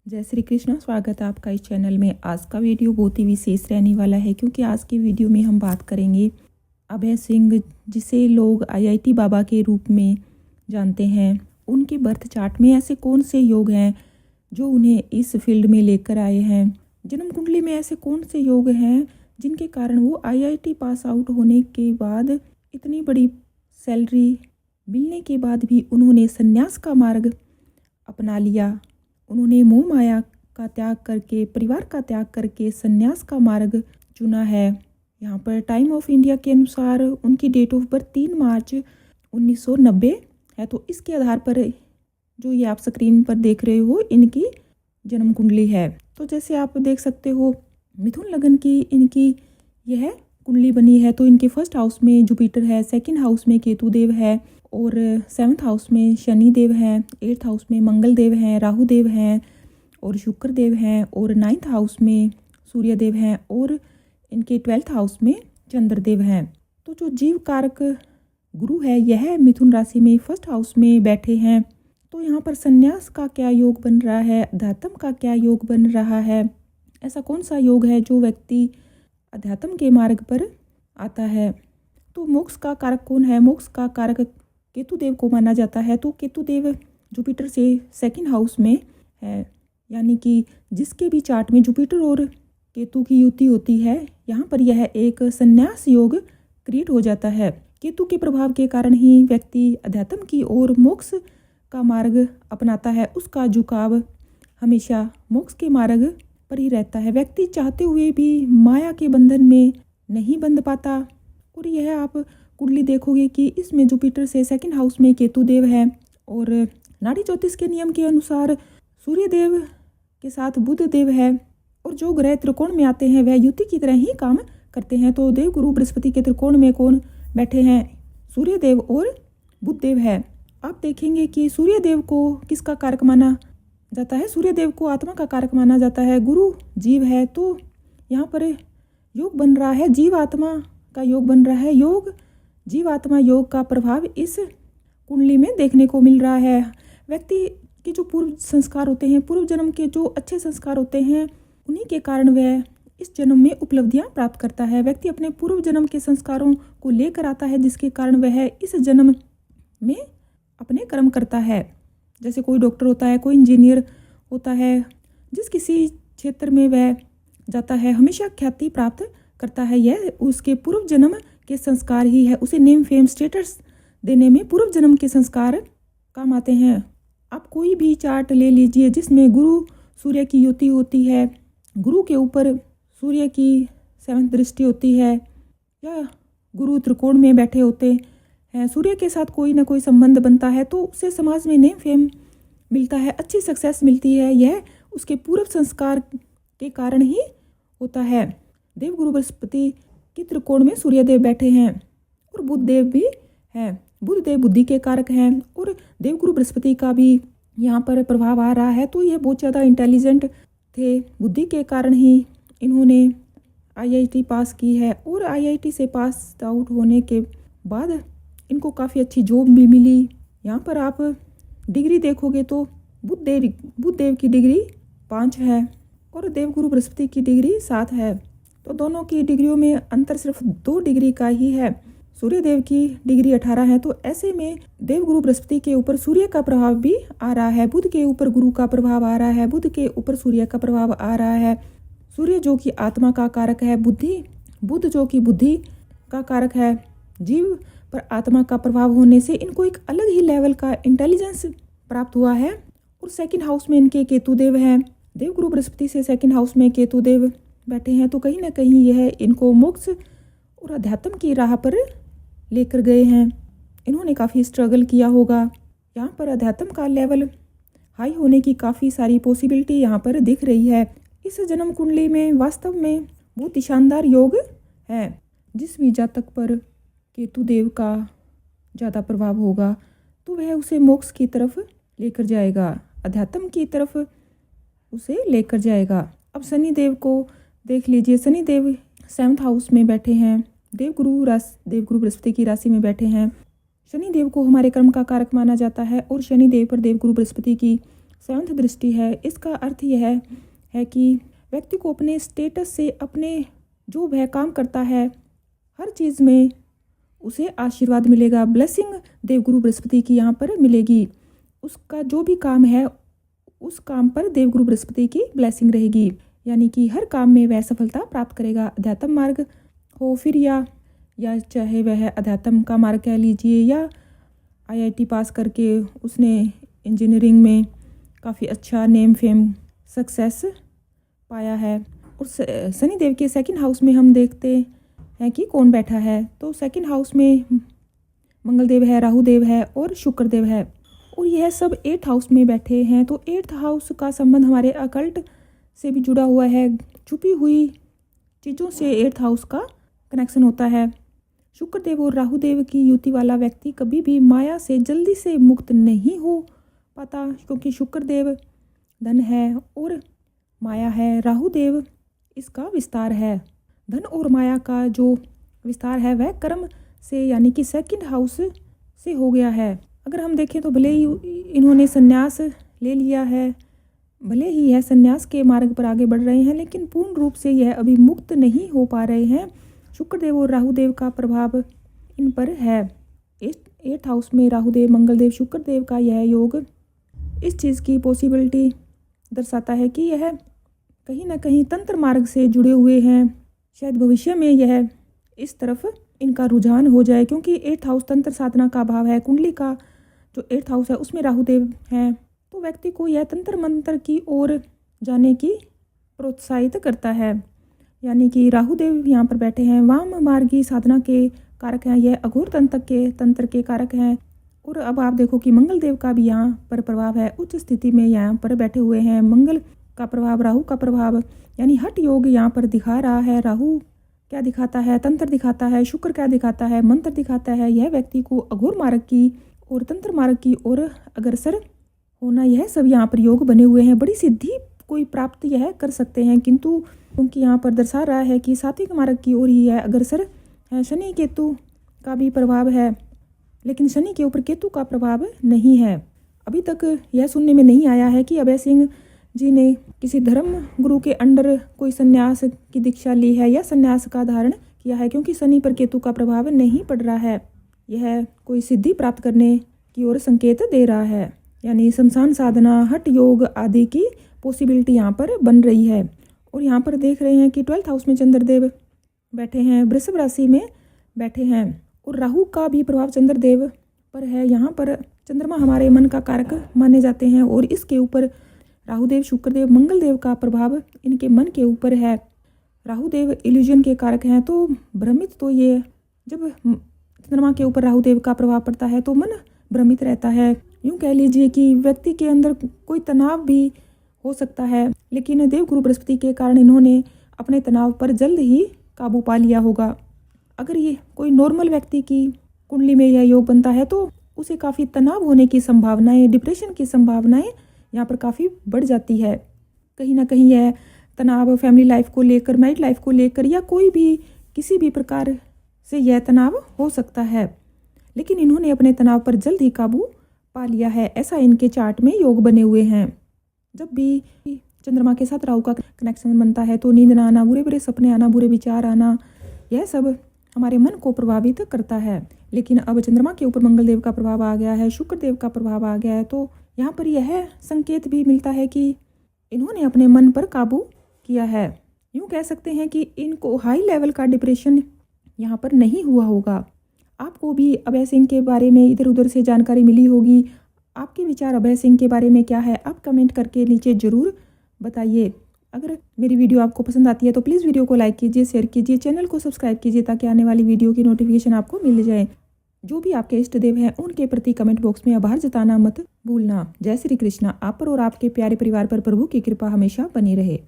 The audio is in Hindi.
जय श्री कृष्ण। स्वागत है आपका इस चैनल में। आज का वीडियो बहुत ही विशेष रहने वाला है क्योंकि आज के वीडियो में हम बात करेंगे अभय सिंह, जिसे लोग आईआईटी बाबा के रूप में जानते हैं। उनके बर्थ चार्ट में ऐसे कौन से योग हैं जो उन्हें इस फील्ड में लेकर आए हैं। जन्म कुंडली में ऐसे कौन से योग हैं जिनके कारण वो आईआईटी पास आउट होने के बाद इतनी बड़ी सैलरी मिलने के बाद भी उन्होंने संन्यास का मार्ग अपना लिया। उन्होंने मोह माया का त्याग करके, परिवार का त्याग करके संन्यास का मार्ग चुना है। यहाँ पर टाइम ऑफ इंडिया के अनुसार उनकी डेट ऑफ बर्थ 3 मार्च 1990 है। तो इसके आधार पर जो ये आप स्क्रीन पर देख रहे हो इनकी जन्म कुंडली है। तो जैसे आप देख सकते हो मिथुन लगन की इनकी यह कुंडली बनी है। तो इनके फर्स्ट हाउस में जुपिटर है, सेकंड हाउस में केतु देव है और 7th हाउस में शनि देव हैं, 8th हाउस में मंगल देव हैं, राहु देव हैं और शुक्र देव हैं और 9th हाउस में सूर्य देव हैं और इनके 12th हाउस में चंद्र देव हैं। तो जो जीव कारक गुरु है यह मिथुन राशि में फर्स्ट हाउस में बैठे हैं। तो यहाँ पर संन्यास का क्या योग बन रहा है, अध्यात्म का क्या योग बन रहा है, ऐसा कौन सा योग है जो व्यक्ति अध्यात्म के मार्ग पर आता है। तो मोक्ष का कारक कौन है? मोक्ष का कारक केतु देव को माना जाता है। तो केतु देव जुपिटर से 2nd हाउस में है, यानी कि जिसके भी चार्ट में जुपिटर और केतु की युति होती है यहाँ पर यह एक संन्यास योग क्रिएट हो जाता है। केतु के प्रभाव के कारण ही व्यक्ति अध्यात्म की ओर मोक्ष का मार्ग अपनाता है। उसका झुकाव हमेशा मोक्ष के मार्ग पर ही रहता है। व्यक्ति चाहते हुए भी माया के बंधन में नहीं बंध पाता। और यह आप कुंडली देखोगे कि इसमें जुपिटर से 2nd हाउस में केतु देव है और नाड़ी ज्योतिष के नियम के अनुसार सूर्य देव के साथ बुध देव है और जो ग्रह त्रिकोण में आते हैं वह युति की तरह ही काम करते हैं। तो देव गुरु बृहस्पति के त्रिकोण में कौन बैठे हैं? सूर्य देव और बुध देव है। आप देखेंगे कि सूर्य देव को किसका कारक माना जाता है? सूर्य देव को आत्मा का कारक माना जाता है। गुरु जीव है। तो यहाँ पर योग बन रहा है, जीव आत्मा का योग बन रहा है। योग जीव आत्मा योग का प्रभाव इस कुंडली में देखने को मिल रहा है। व्यक्ति के जो पूर्व संस्कार होते हैं, पूर्व जन्म के जो अच्छे संस्कार होते हैं, उन्हीं के कारण वह इस जन्म में उपलब्धियां प्राप्त करता है। व्यक्ति अपने पूर्व जन्म के संस्कारों को लेकर आता है जिसके कारण वह इस जन्म में अपने कर्म करता है। जैसे कोई डॉक्टर होता है, कोई इंजीनियर होता है, जिस किसी क्षेत्र में वह जाता है हमेशा ख्याति प्राप्त करता है। यह उसके पूर्व जन्म के संस्कार ही है। उसे नेम फेम स्टेटस देने में पूर्व जन्म के संस्कार काम आते हैं। आप कोई भी चार्ट ले लीजिए जिसमें गुरु सूर्य की युति होती है, गुरु के ऊपर सूर्य की 7th दृष्टि होती है या गुरु त्रिकोण में बैठे होते हैं, सूर्य के साथ कोई ना कोई संबंध बनता है तो उससे समाज में नेम फेम मिलता है, अच्छी सक्सेस मिलती है। यह उसके पूर्व संस्कार के कारण ही होता है। देव गुरु बृहस्पति के त्रिकोण में सूर्य देव बैठे हैं और बुध देव भी हैं। बुध देव बुद्धि के कारक हैं और देवगुरु बृहस्पति का भी यहाँ पर प्रभाव आ रहा है। तो यह बहुत ज़्यादा इंटेलिजेंट थे। बुद्धि के कारण ही इन्होंने आईआईटी पास की है और आईआईटी से पास आउट होने के बाद इनको काफ़ी अच्छी जॉब भी मिली। यहाँ पर आप डिग्री देखोगे तो बुध देव की डिग्री 5 है और देवगुरु बृहस्पति की डिग्री 7 है। तो दोनों की डिग्रियों में अंतर सिर्फ 2 डिग्री का ही है। सूर्य देव की डिग्री 18 है। तो ऐसे में देवगुरु बृहस्पति के ऊपर सूर्य का प्रभाव भी आ रहा है, बुध के ऊपर गुरु का प्रभाव आ रहा है, बुध के ऊपर सूर्य का प्रभाव आ रहा है। सूर्य जो कि आत्मा का कारक है, बुध जो कि बुद्धि का कारक है। जीव पर आत्मा का प्रभाव होने से इनको एक अलग ही लेवल का इंटेलिजेंस प्राप्त हुआ है। और 2nd हाउस में इनके केतु देव हैं। देवगुरु बृहस्पति से 2nd हाउस में केतु देव बैठे हैं। तो कहीं ना कहीं यह इनको मोक्ष और अध्यात्म की राह पर लेकर गए हैं। इन्होंने काफ़ी स्ट्रगल किया होगा। यहाँ पर अध्यात्म का लेवल हाई होने की काफ़ी सारी पॉसिबिलिटी यहाँ पर दिख रही है। इस जन्म कुंडली में वास्तव में बहुत ही शानदार योग है। जिस भी जातक पर केतु देव का ज़्यादा प्रभाव होगा तो वह उसे मोक्ष की तरफ लेकर जाएगा, अध्यात्म की तरफ उसे लेकर जाएगा। अब शनि देव को देख लीजिए। शनि देव 7th हाउस में बैठे हैं, देवगुरु बृहस्पति की राशि में बैठे हैं। शनि देव को हमारे कर्म का कारक माना जाता है और शनि देव पर देवगुरु बृहस्पति की 7th दृष्टि है। इसका अर्थ यह है कि व्यक्ति को अपने स्टेटस से, अपने जो वह काम करता है हर चीज़ में उसे आशीर्वाद मिलेगा। ब्लेसिंग देवगुरु बृहस्पति की यहाँ पर मिलेगी। उसका जो भी काम है उस काम पर देवगुरु बृहस्पति की ब्लेसिंग रहेगी, यानी कि हर काम में वह सफलता प्राप्त करेगा। अध्यात्म मार्ग हो फिर या चाहे वह अध्यात्म का मार्ग कह लीजिए, या IIT पास करके उसने इंजीनियरिंग में काफ़ी अच्छा नेम फेम सक्सेस पाया है। और शनि देव के 2nd हाउस में हम देखते हैं कि कौन बैठा है। तो 2nd हाउस में मंगल देव है, राहु देव है और शुक्र देव है, और यह सब 8th हाउस में बैठे हैं। तो 8th हाउस का संबंध हमारे अकल्ट से भी जुड़ा हुआ है। छुपी हुई चीज़ों से 8th हाउस का कनेक्शन होता है। शुक्र देव और राहु देव की युति वाला व्यक्ति कभी भी माया से जल्दी से मुक्त नहीं हो पाता, क्योंकि शुक्र देव धन है और माया है। राहु देव इसका विस्तार है। धन और माया का जो विस्तार है वह कर्म से, यानी कि 2nd हाउस से हो गया है। अगर हम देखें तो भले ही इन्होंने संन्यास ले लिया है, भले ही यह संन्यास के मार्ग पर आगे बढ़ रहे हैं, लेकिन पूर्ण रूप से यह अभी मुक्त नहीं हो पा रहे हैं। शुक्र देव और राहु देव का प्रभाव इन पर है। 8th हाउस में राहु देव, मंगल देव, शुक्र देव का यह योग इस चीज़ की पॉसिबिलिटी दर्शाता है कि यह कहीं ना कहीं तंत्र मार्ग से जुड़े हुए हैं। शायद भविष्य में यह इस तरफ इनका रुझान हो जाए, क्योंकि 8th हाउस तंत्र साधना का भाव है। कुंडली का जो 8th हाउस है उसमें राहु देव हैं, तो व्यक्ति को यह तंत्र मंत्र की ओर जाने की प्रोत्साहित करता है। यानी कि राहु देव यहाँ पर बैठे हैं, वाम मार्गी साधना के कारक हैं। यह अघोर तंत्र के कारक हैं। और अब आप देखो कि मंगल देव का भी यहाँ पर प्रभाव है। उच्च स्थिति में यहाँ पर बैठे हुए हैं। मंगल का प्रभाव, राहु का प्रभाव, यानी हठ योग यहाँ पर दिखा रहा है। राहु क्या दिखाता है? तंत्र दिखाता है। शुक्र क्या दिखाता है? मंत्र दिखाता है। यह व्यक्ति को अघोर मार्ग की और तंत्र मार्ग की ओर अग्रसर होना, यह सब यहाँ पर योग बने हुए हैं। बड़ी सिद्धि कोई प्राप्त यह कर सकते हैं, किंतु क्योंकि यहाँ पर दर्शा रहा है कि सात्विक मार्ग की ओर ही यह अग्रसर है। शनि केतु का भी प्रभाव है, लेकिन शनि के ऊपर केतु का प्रभाव नहीं है। अभी तक यह सुनने में नहीं आया है कि अभय सिंह जी ने किसी धर्म गुरु के अंडर कोई संन्यास की दीक्षा ली है या संन्यास का धारण किया है, क्योंकि शनि पर केतु का प्रभाव नहीं पड़ रहा है। यह कोई सिद्धि प्राप्त करने की ओर संकेत दे रहा है, यानी शमशान साधना, हठ योग आदि की पॉसिबिलिटी यहाँ पर बन रही है। और यहाँ पर देख रहे हैं कि 12th हाउस में चंद्रदेव बैठे हैं, वृषभ राशि में बैठे हैं, और राहु का भी प्रभाव चंद्रदेव पर है। यहाँ पर चंद्रमा हमारे मन का कारक माने जाते हैं, और इसके ऊपर राहुदेव, शुक्रदेव, मंगल देव का प्रभाव इनके मन के ऊपर है। राहुदेव इल्यूजन के कारक हैं, तो भ्रमित तो ये जब चंद्रमा के ऊपर राहुदेव का प्रभाव पड़ता है तो मन भ्रमित रहता है। यूँ कह लीजिए कि व्यक्ति के अंदर कोई तनाव भी हो सकता है, लेकिन देवगुरु बृहस्पति के कारण इन्होंने अपने तनाव पर जल्द ही काबू पा लिया होगा। अगर ये कोई नॉर्मल व्यक्ति की कुंडली में यह योग बनता है तो उसे काफ़ी तनाव होने की संभावनाएं, डिप्रेशन की संभावनाएं यहाँ पर काफ़ी बढ़ जाती है। कहीं ना कहीं यह तनाव फैमिली लाइफ को लेकर, मैरिड लाइफ को लेकर, या कोई भी किसी भी प्रकार से यह तनाव हो सकता है, लेकिन इन्होंने अपने तनाव पर जल्द ही काबू पा लिया है। ऐसा इनके चार्ट में योग बने हुए हैं। जब भी चंद्रमा के साथ राहु का कनेक्शन बनता है तो नींद ना आना, बुरे बुरे सपने आना, बुरे विचार आना, यह सब हमारे मन को प्रभावित करता है। लेकिन अब चंद्रमा के ऊपर मंगल देव का प्रभाव आ गया है, शुक्र देव का प्रभाव आ गया है, तो यहाँ पर यह संकेत भी मिलता है कि इन्होंने अपने मन पर काबू किया है। यूँ कह सकते हैं कि इनको हाई लेवल का डिप्रेशन यहाँ पर नहीं हुआ होगा। आपको भी अभय सिंह के बारे में इधर उधर से जानकारी मिली होगी। आपके विचार अभय सिंह के बारे में क्या है, आप कमेंट करके नीचे ज़रूर बताइए। अगर मेरी वीडियो आपको पसंद आती है तो प्लीज़ वीडियो को लाइक कीजिए, शेयर कीजिए, चैनल को सब्सक्राइब कीजिए ताकि आने वाली वीडियो की नोटिफिकेशन आपको मिल जाए। जो भी आपके इष्ट देव हैं उनके प्रति कमेंट बॉक्स में आभार जताना मत भूलना। जय श्री कृष्णा। आप पर और आपके प्यारे परिवार पर प्रभु की कृपा हमेशा बनी रहे।